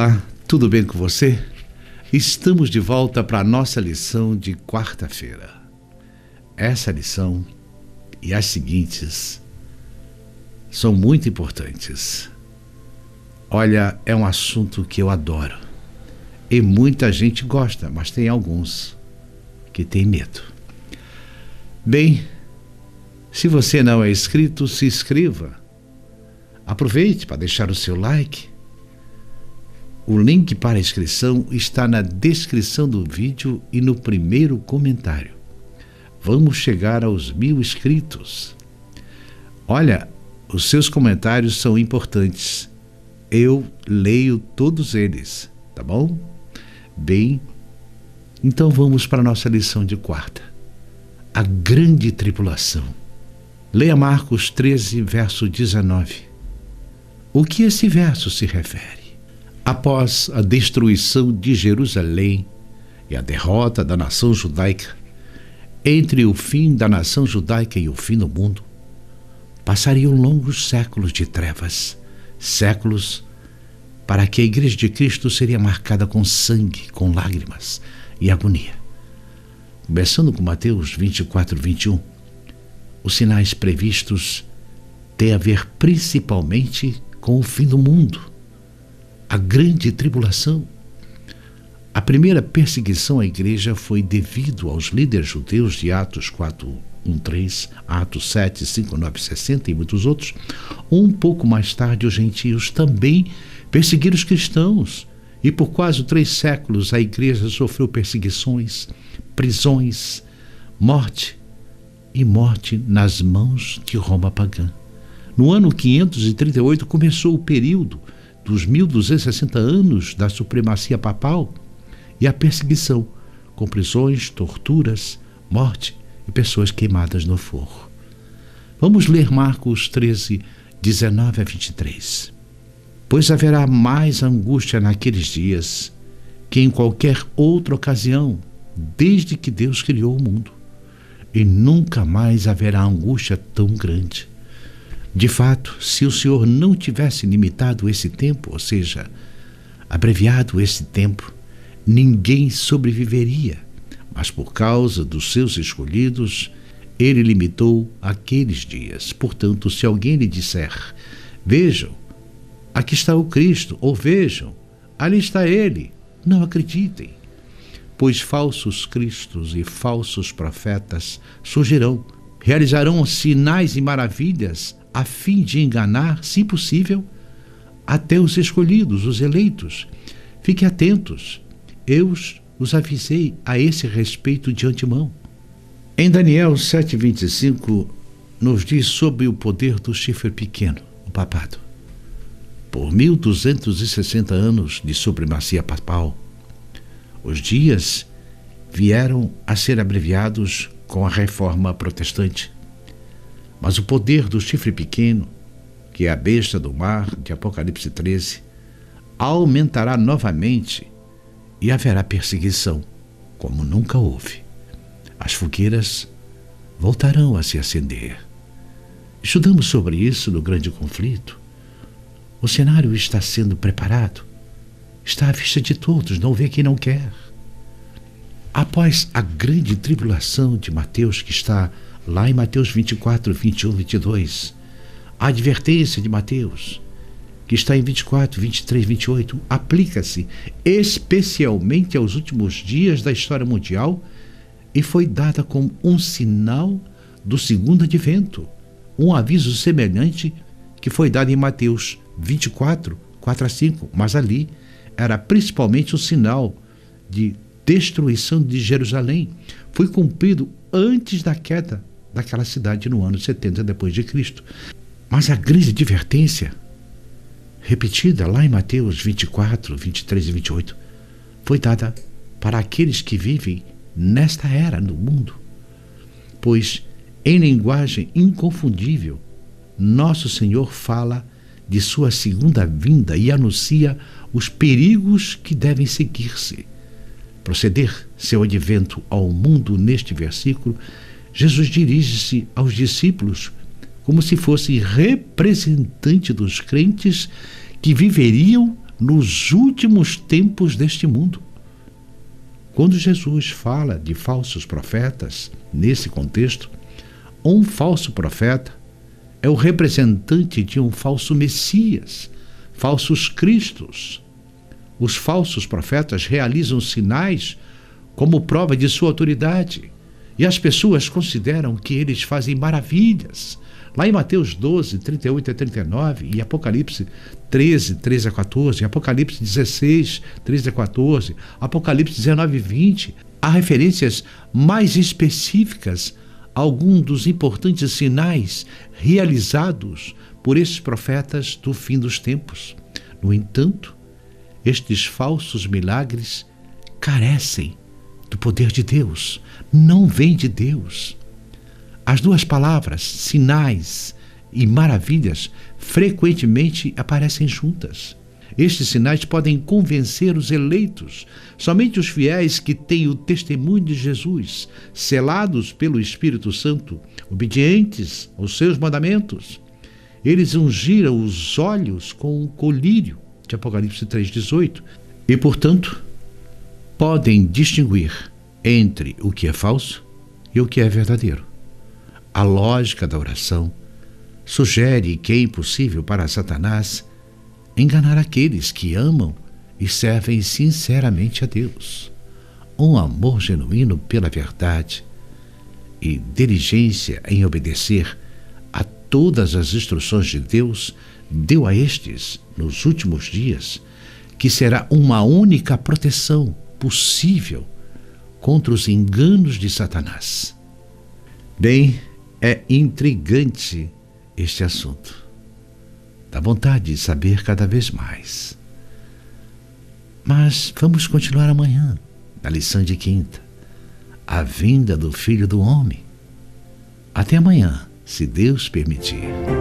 Olá, tudo bem com você? Estamos de volta para a nossa lição de quarta-feira. Essa lição e as seguintes são muito importantes. Olha, é um assunto que eu adoro. E muita gente gosta, mas tem alguns que têm medo. Bem, se você não é inscrito, se inscreva. Aproveite para deixar o seu like. O link para a inscrição está na descrição do vídeo e no primeiro comentário. Vamos chegar aos 1000 inscritos. Olha, os seus comentários são importantes. Eu leio todos eles, tá bom? Bem, então vamos para a nossa lição de quarta. A grande tribulação. Leia Marcos 13, verso 19. O que esse verso se refere? Após a destruição de Jerusalém e a derrota da nação judaica, entre o fim da nação judaica e o fim do mundo, passariam longos séculos de trevas, séculos para que a Igreja de Cristo seria marcada com sangue, com lágrimas e agonia. Começando com Mateus 24, 21, os sinais previstos têm a ver principalmente com o fim do mundo, a grande tribulação. A primeira perseguição à igreja foi devido aos líderes judeus de Atos 4, 1, 3, Atos 7, 5, 9, 60 e muitos outros. Um pouco mais tarde, os gentios também perseguiram os cristãos e por quase 3 séculos a igreja sofreu perseguições, prisões, morte e morte nas mãos de Roma pagã. No ano 538 começou o período dos 1260 anos da supremacia papal e a perseguição, com prisões, torturas, morte e pessoas queimadas no fogo. Vamos ler Marcos 13, 19 a 23. Pois haverá mais angústia naqueles dias que em qualquer outra ocasião, desde que Deus criou o mundo, e nunca mais haverá angústia tão grande. De fato, se o Senhor não tivesse limitado esse tempo, ou seja, abreviado esse tempo, ninguém sobreviveria. Mas por causa dos seus escolhidos, ele limitou aqueles dias. Portanto, se alguém lhe disser, vejam, aqui está o Cristo, ou vejam, ali está ele, não acreditem. Pois falsos cristos e falsos profetas surgirão, realizarão sinais e maravilhas, a fim de enganar, se possível, até os escolhidos, os eleitos. Fiquem atentos, eu os avisei a esse respeito de antemão. Em Daniel 7,25, nos diz sobre o poder do chifre pequeno, o papado. Por 1260 anos de supremacia papal, os dias vieram a ser abreviados com a reforma protestante. Mas o poder do chifre pequeno, que é a besta do mar, de Apocalipse 13, aumentará novamente e haverá perseguição, como nunca houve. As fogueiras voltarão a se acender. Estudamos sobre isso no grande conflito. O cenário está sendo preparado. Está à vista de todos, não vê quem não quer. Após a grande tribulação de Mateus, que está lá em Mateus 24, 21, 22, a advertência de Mateus, que está em 24, 23, 28, aplica-se especialmente aos últimos dias da história mundial e foi dada como um sinal do segundo advento, um aviso semelhante que foi dado em Mateus 24, 4 a 5, mas ali era principalmente o sinal de destruição de Jerusalém. Foi cumprido antes da queda daquela cidade no ano 70 depois de Cristo. Mas a grande advertência, repetida lá em Mateus 24, 23 e 28, foi dada para aqueles que vivem nesta era no mundo. Pois, em linguagem inconfundível, nosso Senhor fala de sua segunda vinda e anuncia os perigos que devem seguir-se. Proceder seu advento ao mundo neste versículo, Jesus dirige-se aos discípulos como se fosse representante dos crentes que viveriam nos últimos tempos deste mundo. Quando Jesus fala de falsos profetas, nesse contexto, um falso profeta é o representante de um falso Messias, falsos Cristos. Os falsos profetas realizam sinais como prova de sua autoridade, e as pessoas consideram que eles fazem maravilhas. Lá em Mateus 12, 38 a 39, e Apocalipse 13, 13 a 14, Apocalipse 16, 13 a 14, Apocalipse 19 e 20, há referências mais específicas a alguns dos importantes sinais realizados por esses profetas do fim dos tempos. No entanto, estes falsos milagres carecem do poder de Deus, não vêm de Deus. As duas palavras, sinais e maravilhas, frequentemente aparecem juntas. Estes sinais podem convencer os eleitos, somente os fiéis que têm o testemunho de Jesus, selados pelo Espírito Santo, obedientes aos seus mandamentos. Eles ungiram os olhos com um colírio, de Apocalipse 3,18, e, portanto, podem distinguir entre o que é falso e o que é verdadeiro. A lógica da oração sugere que é impossível para Satanás enganar aqueles que amam e servem sinceramente a Deus. Um amor genuíno pela verdade e diligência em obedecer a todas as instruções de Deus deu a estes, nos últimos dias, que será uma única proteção possível contra os enganos de Satanás. Bem, é intrigante este assunto. Dá vontade de saber cada vez mais. Mas vamos continuar amanhã, na lição de quinta, a vinda do Filho do Homem. Até amanhã, se Deus permitir.